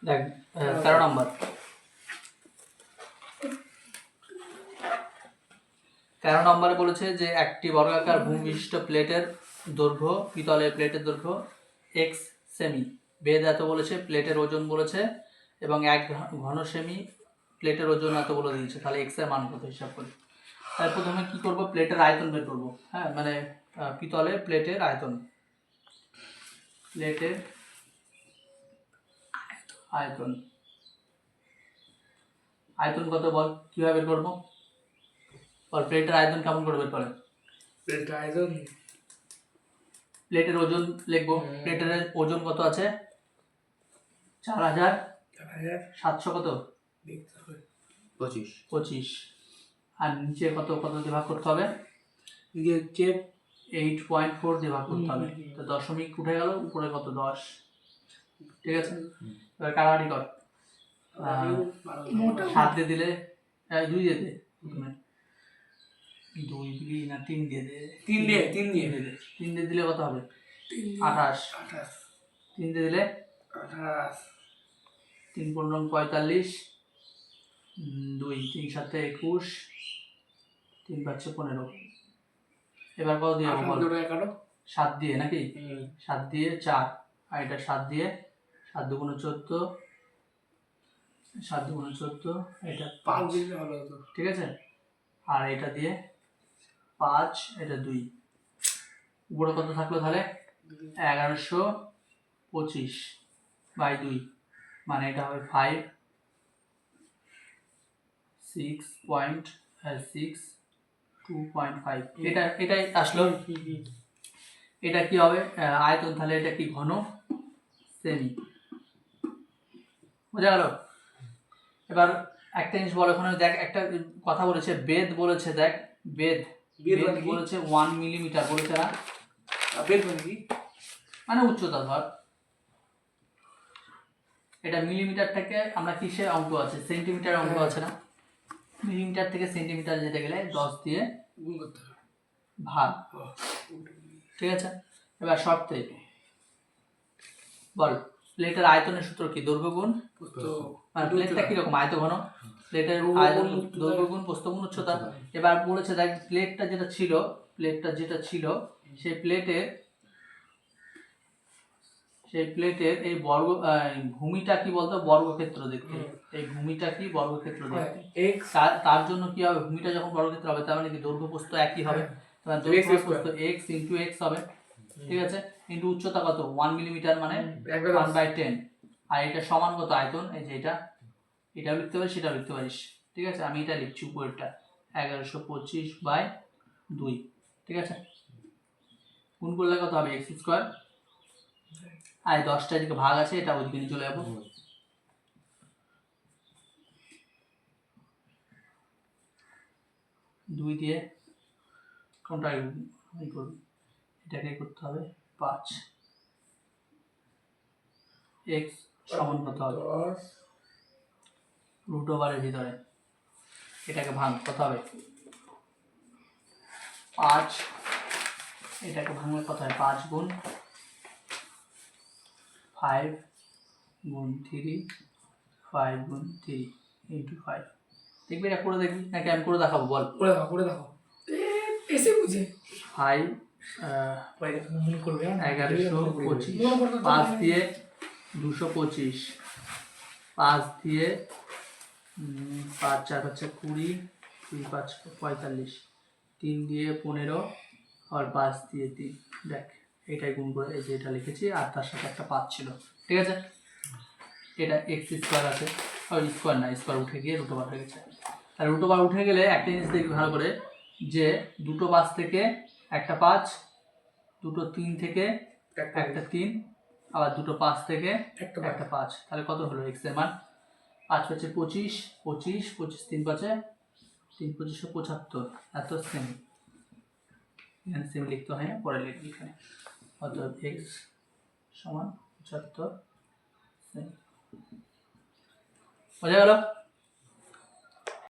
দেখ 13 নম্বর 13 নম্বরে বলেছে যে একটি বর্গাকার ভূমিবিশিষ্ট প্লেটের দৈর্ঘ্য, পিতলের প্লেটের দৈর্ঘ্য x সেমি, বেদ এত বলেছে, প্লেটের ওজন বলেছে এবং 1 ঘন সেমি প্লেটের ওজন এত বলে দিয়েছে। তাহলে x এর মান কত হিসাব করি। তার প্রথমে কি করব, প্লেটের আয়তন বের করব। হ্যাঁ, মানে পিতলের প্লেটের আয়তন, প্লেটের আয়তন আয়তন কত বল, কিভাবে বের করবো বল? প্লেটের আয়তন কেমন করে বের করে? প্লেটের আয়তন, প্লেটের ওজন লিখবো। প্লেটের ওজন কত আছে? 4700 কত? 25। আর নিচে কত কত দিয়ে ভাগ করতে হবে? নিচে হচ্ছে 8.4 দিয়ে ভাগ করতে হবে। তো দশমিক উঠে গেল, উপরে কত? 10। ঠিক আছে, এবার কাটাকাটি কর। 7 দিয়ে দিলে 2 দিয়ে দে, 2 দিয়ে না 3 দিয়ে দে, 3 দিয়ে দিলে কত হবে? 28। 3 দিয়ে দিলে 28, 3 15 45, 2 3 7 21, 3 5 15। এবার কত দিয়ে হবে বল? 7 দিয়ে নাকি? 7 দিয়ে 4, আর এটা 7 দিয়ে 7 দুগুণে 14, 7 দুগুণে 14, এটা 5 দিলে ভালো হতো। ঠিক আছে, আর এটা দিয়ে 5, এটা 2, উপরে কত থাকলো তাহলে? 1125 বাই 2, মানে এটা হবে 5 6.6 2.5। এটাই আসলো। এটা কি হবে আয়তন? তাহলে এটা কি ঘন সেমি, বোঝা গেল? এবার একটা জিনিস বল, ওখানে দেখ একটা কথা বলেছে, বেদ বলেছে, দেখ বেদ বলেছে 1 মিলিমিটার বলেছে না? বেদ মানে কি? মানে উচ্চতা ধর। এটা মিলিমিটার থেকে আমরা কিসের অঙ্ক আছে? সেন্টিমিটার অঙ্ক আছে না? মিলিমিটার থেকে সেন্টিমিটার যেতে গেলে 10 দিয়ে গুণ করতে হবে, ভাগ। ঠিক আছে, এবার শর্তে বল, প্লেটের আয়তনের সূত্র কি? দৈর্ঘ্য গুণ, মানে প্লেটটা কিরকম আয়তঘন, প্লেটের আয়তন দৈর্ঘ্য গুণ প্রস্থ গুণ উচ্চতা। এবার বলেছে দেখ প্লেটটা যেটা ছিল সেই প্লেটের এই বর্গ ভূমিটা কি বলতো? বর্গক্ষেত্র দেখতে। এই ভূমিটা কি? বর্গক্ষেত্র দেখতে। তার জন্য কি হবে? ভূমিটা যখন বর্গক্ষেত্র হবে তার মানে কি দৈর্ঘ্য প্রস্থ একই হবে। তার দৈর্ঘ্য প্রস্থ x * x হবে। ঠিক আছে, ইনটু উচ্চতা কত? 1 মিলিমিটার, মানে 1/10। আর এটা সমান কত আয়তন? এই যে এটাও লিখতে পারিস, সেটাও লিখতে পারিস। ঠিক আছে, আমি এটা লিখছি উপরেরটা 1125/2। ঠিক আছে, গুণ করলে কত হবে? x²। আর 10টা দিকে ভাগ আছে, এটা ওইদিকে নিয়ে চলে যাবো। 2 দিয়ে কোনটা করবি? এটাকে করতে হবে 5। x সমান কত হবে? √এর ভিতরে এটাকে ভাগ কত হবে? 5। এটাকে ভাঙলে কত হয়? 5 গুণ 5 গুণ 3, 5 গুণ 3 ইন্টু 5। দেখবি এটা করে দেখবি নাকি আমি করে দেখাবো? বল, করে দেখো এসে বুঝে। 5 1125, 5 দিয়ে 225, 5 দিয়ে 5 4 5 20, 3 5 45, 3 দিয়ে 15, আর 5 দিয়ে 3। দেখ এটাই গুণ করে এই যে এটা লিখেছি, আর তার সাথে একটা 5 ছিল। ঠিক আছে, এটা x² আছে, আর স্কোয়ার না, স্কোয়ার উঠে গিয়ে √, হয়ে গেছে। আর √, উঠে গেলে একটা জিনিস দেখবি ভালো করে, যে দুটো 5 থেকে একটা 5, দুটো 3 থেকে একটা 3, আবার দুটো 5 থেকে একটা 5। তাহলে কত হলো x এর মান? 5 5 25, 25 25 3 5 3 25 75। এত সেমি, এখানে সেমি লিখতে হয় না, পরে লিখবি এখানে। অতএব x সমান 75 সেমি। বোঝা গেল?